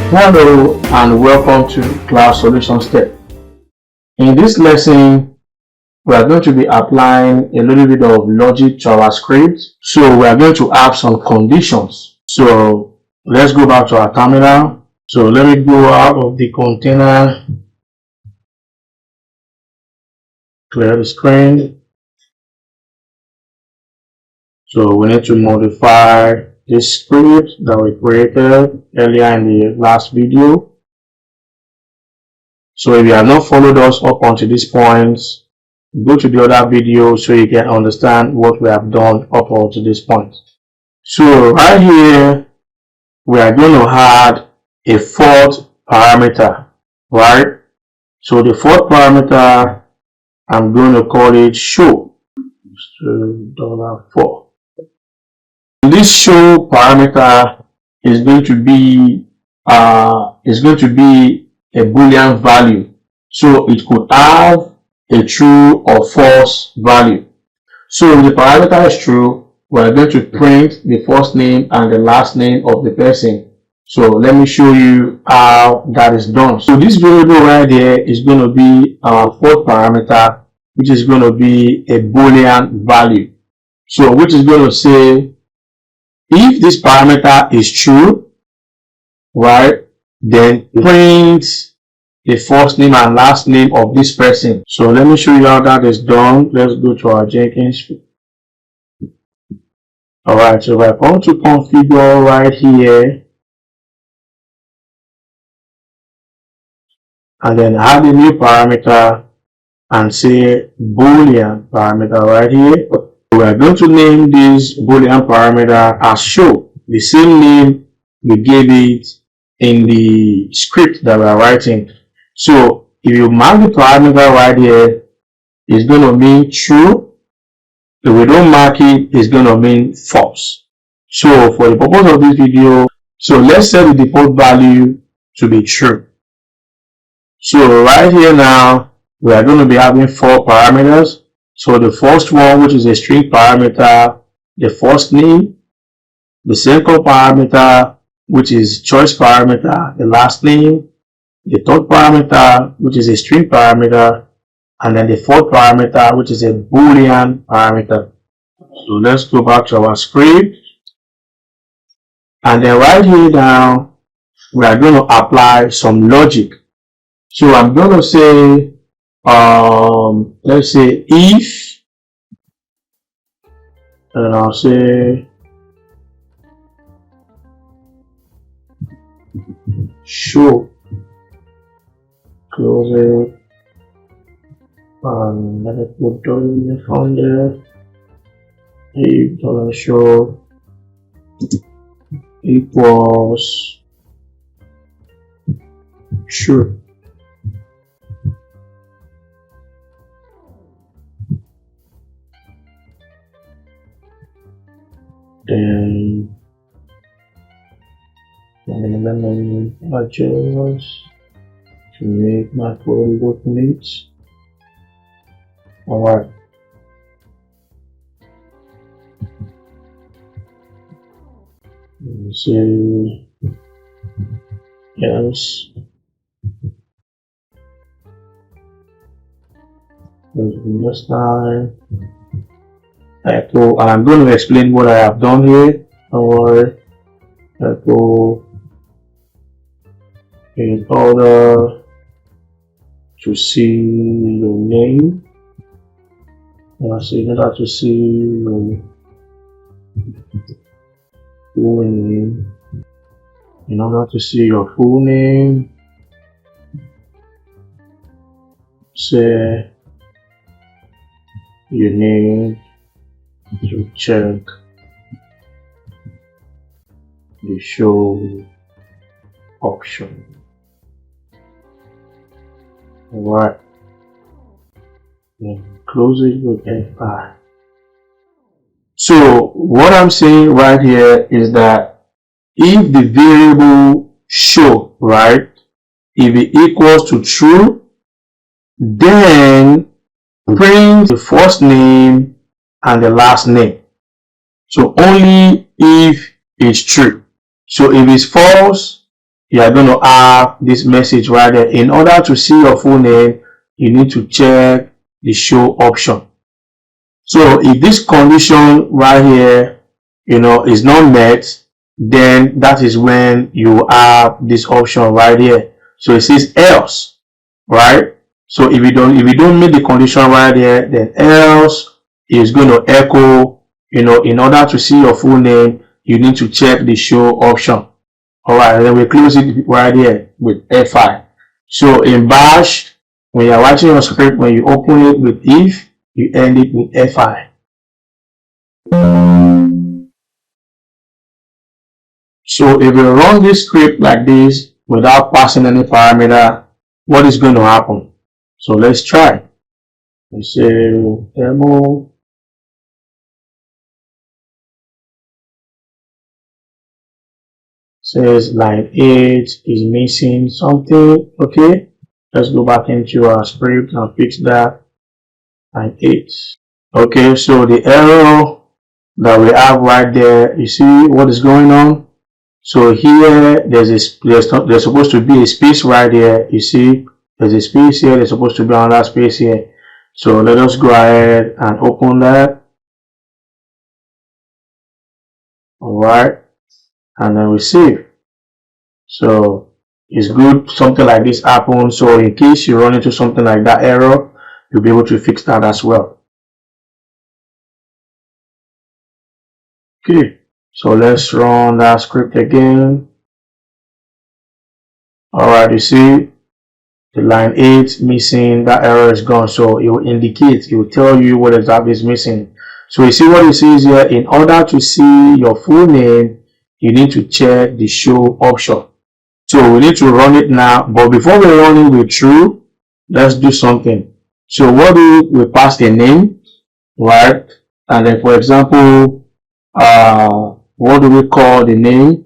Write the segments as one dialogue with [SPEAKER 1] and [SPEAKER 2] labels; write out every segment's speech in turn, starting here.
[SPEAKER 1] Hello and welcome to Class Solutions Tech. In this lesson, we are going to be applying a little bit of logic to our script. So we are going to have some conditions. So let's go back to our terminal. So let me go out of the container, clear the screen. So we need to modify this script that we created earlier in the last video. So if you have not followed us up until this point, go to the other video so you can understand what we have done up until this point. So right here, we are going to add a fourth parameter, right? So the fourth parameter, I'm going to call it show. So $4. This show parameter is going to be a Boolean value. So it could have a true or false value. So if the parameter is true, we're going to print the first name and the last name of the person. So let me show you how that is done. So this variable right there is going to be our fourth parameter, which is going to be a Boolean value. So which is going to say, if this parameter is true, right, then print the first name and last name of this person. So let me show you how that is done. Let's go to our Jenkins. Alright, so we're going to configure right here and then add a new parameter and say Boolean parameter right here. We are going to name this Boolean parameter as show, the same name we gave it in the script that we are writing. So if you mark the parameter right here, it's going to mean true. If we don't mark it, it's going to mean false. So for the purpose of this video, so let's set the default value to be true. So right here now, we are going to be having four parameters. So the first one, which is a string parameter, the first name, the second parameter, which is choice parameter, the last name, the third parameter, which is a string parameter, and then the fourth parameter, which is a Boolean parameter. So let's go back to our script. And then right here now, we are going to apply some logic. So I'm going to say, let's say if, and I'll say show, close it, and let it put $, on there. If $show equals true. Then let me adjust to make my code look neat. Alright. Let me say yes. This time. Echo, and I'm going to explain what I have done here. Or echo in order to see your name. So in order to see your full name, in order to see your full name, say you need to check the show option. Alright, then close it with F5. So what I'm saying right here is that if the variable show, right, if it equals to true, then print the first name and the last name. So only if it's true. So if it's false, you are going to have this message right there. In order to see your full name, you need to check the show option. So if this condition right here, is not met, then that is when you have this option right here. So it says else, right? So if you don't meet the condition right here, then else is going to echo, in order to see your full name, you need to check the show option. All right, and then we close it right here with F5. So in Bash, when you're writing your script, when you open it with if, you end it with F5. So if you run this script like this without passing any parameter, what is going to happen? So let's try. We say demo. Says line 8 is missing something. Okay, let's go back into our script and fix that. Line 8. Okay, so the error that we have right there, you see what is going on? So here there's supposed to be a space right here. You see there's a space here, there's supposed to be another space here. So let us go ahead and open that. All right, and then we save. So it's good something like this happens. So in case you run into something like that error, you'll be able to fix that as well. Okay, so let's run that script again. All right, you see the line 8 missing, that error is gone. So it will indicate, it will tell you what exactly is missing. So you see what it says here, in order to see your full name, you need to check the show option. So we need to run it now, but before we run it with true, let's do something. So what do we pass the name, right? And then for example, what do we call the name?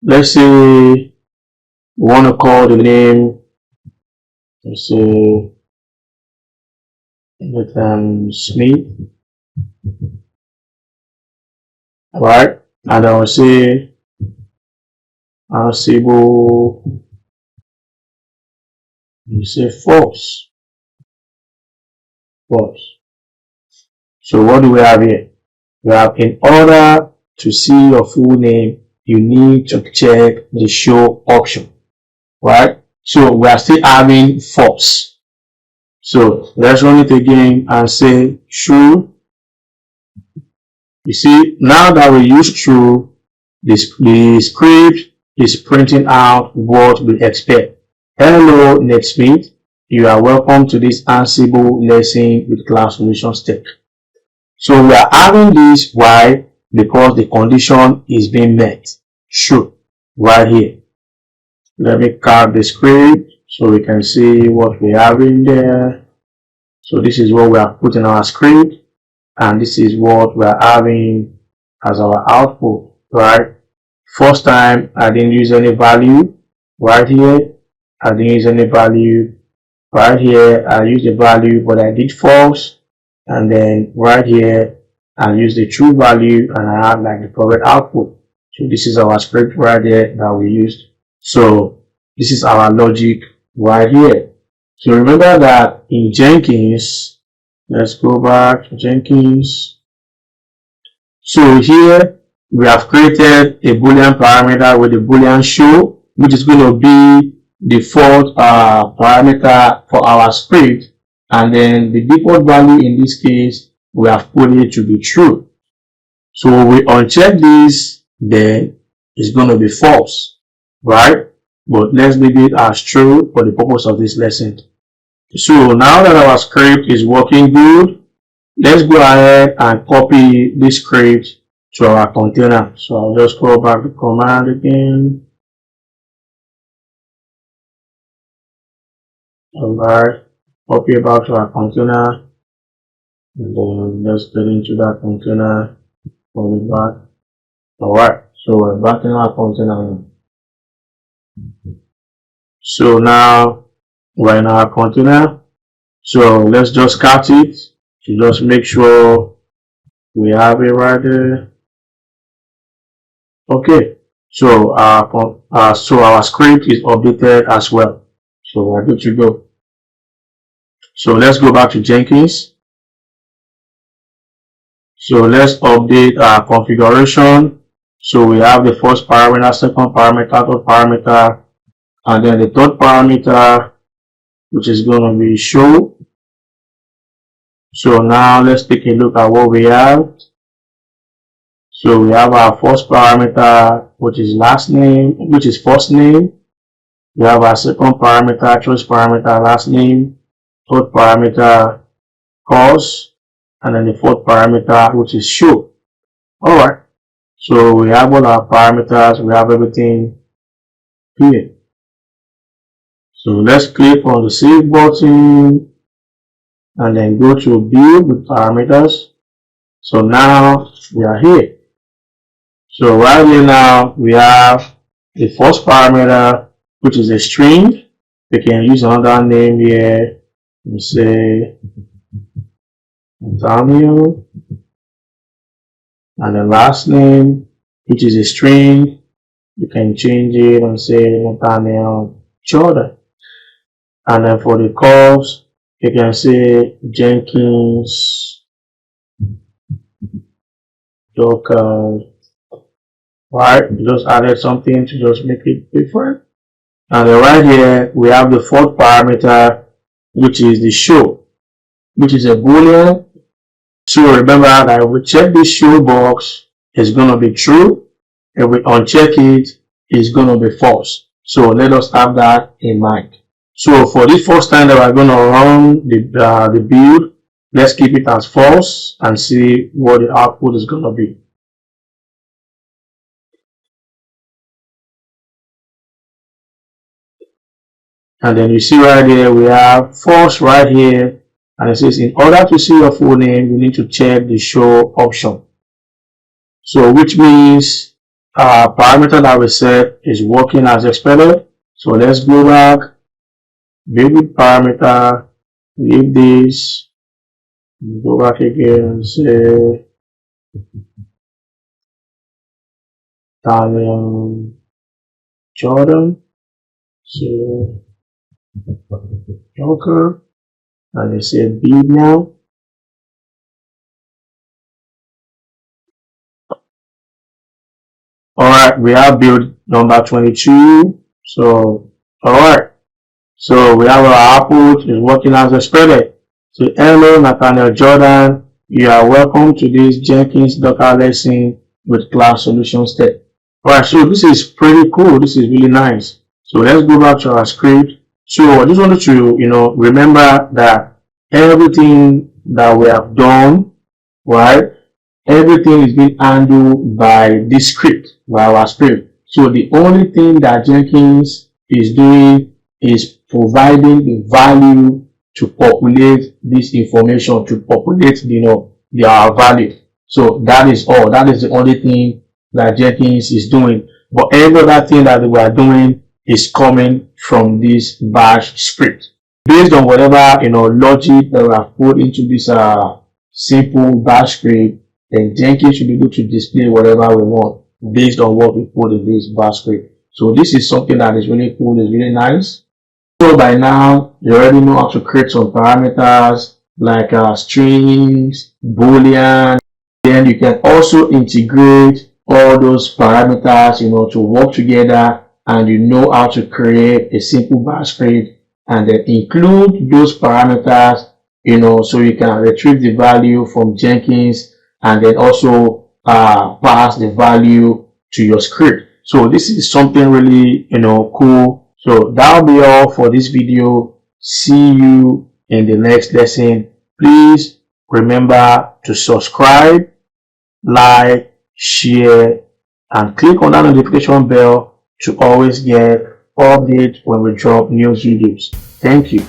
[SPEAKER 1] Let's say we want to call the name, let's say Smith, right? And I will say Ansible, you say false. So what do we have here? We have, in order to see your full name, you need to check the show option, right? So we are still having false. So let's run it again and say true. You see, now that we use true, the script is printing out what we expect. Hello, Smith. You are welcome to this Ansible lesson with Cloud Solutions Tech. So we are having this, why? Because the condition is being met. True, right here. Let me cut the script so we can see what we have in there. So this is what we are putting in our script, and this is what we are having as our output, right? First time I didn't use any value right here. I didn't use any value right here. I used the value, but I did false. And then right here, I use the true value and I have like the correct output. So this is our script right there that we used. So this is our logic right here. So remember that in Jenkins, let's go back to Jenkins. So here we have created a Boolean parameter with a Boolean show, which is going to be the default parameter for our script. And then the default value in this case, we have put it to be true. So we uncheck this, then it's going to be false, right? But let's leave it as true for the purpose of this lesson. So now that our script is working good, let's go ahead and copy this script to our container. So I'll just go back to command again. Alright, copy it back to our container. And then let's get into that container. Pull it back. Alright, so we're back in our container. So now we're in our container. So let's just cut it to just make sure we have it right there. Okay, So our script is updated as well. So we're good to go. So let's go back to Jenkins. So let's update our configuration. So we have the first parameter, second parameter, third parameter, and then the third parameter, which is going to be show. So now let's take a look at what we have. So we have our first parameter, which is last name, which is first name. We have our second parameter, choice parameter, last name, third parameter, course, and then the fourth parameter, which is show. Alright, so we have all our parameters, we have everything here. So let's click on the save button and then go to build with parameters. So now we are here. So right here now we have the first parameter, which is a string. We can use another name here. We say Daniel, and the last name, which is a string. You can change it and say Nathaniel Jordan. And then for the course, you can say Jenkins Docker. Right, just added something to just make it different. And then right here we have the fourth parameter, which is the show, which is a Boolean. So remember that if we check this show box, it's going to be true. If we uncheck it, it's going to be false. So let us have that in mind. So for this first time that we're going to run the build, let's keep it as false and see what the output is going to be. And then you see right here, we have false right here. And it says, in order to see your full name, you need to check the show option. So which means our parameter that we set is working as expected. So let's go back, build with parameter, leave this, go back again and say Daniel Jordan. So Joker, and they say build now. Alright, we have build number 22. So alright, so we have our output is working as expected. So hello Nathaniel Jordan, you are welcome to this Jenkins Docker lesson with Cloud Solutions Tech. Alright, so this is pretty cool. This is really nice. So let's go back to our script. So I just wanted to, remember that everything that we have done, right? Everything is being handled by this script, by our script. So the only thing that Jenkins is doing is providing the value to populate this information, to populate, our value. So that is all. That is the only thing that Jenkins is doing. But every other thing that we are doing is coming from this bash script. Based on whatever, logic that we have put into this simple bash script, then Jenkins should be able to display whatever we want based on what we put in this bash script. So this is something that is really cool, is really nice. So by now, you already know how to create some parameters like strings, Boolean. Then you can also integrate all those parameters, to work together, and you know how to create a simple bash script and then include those parameters, so you can retrieve the value from Jenkins and then also pass the value to your script. So this is something really, cool. So that'll be all for this video. See you in the next lesson. Please remember to subscribe, like, share, and click on that notification bell to always get updates when we drop new videos. Thank you.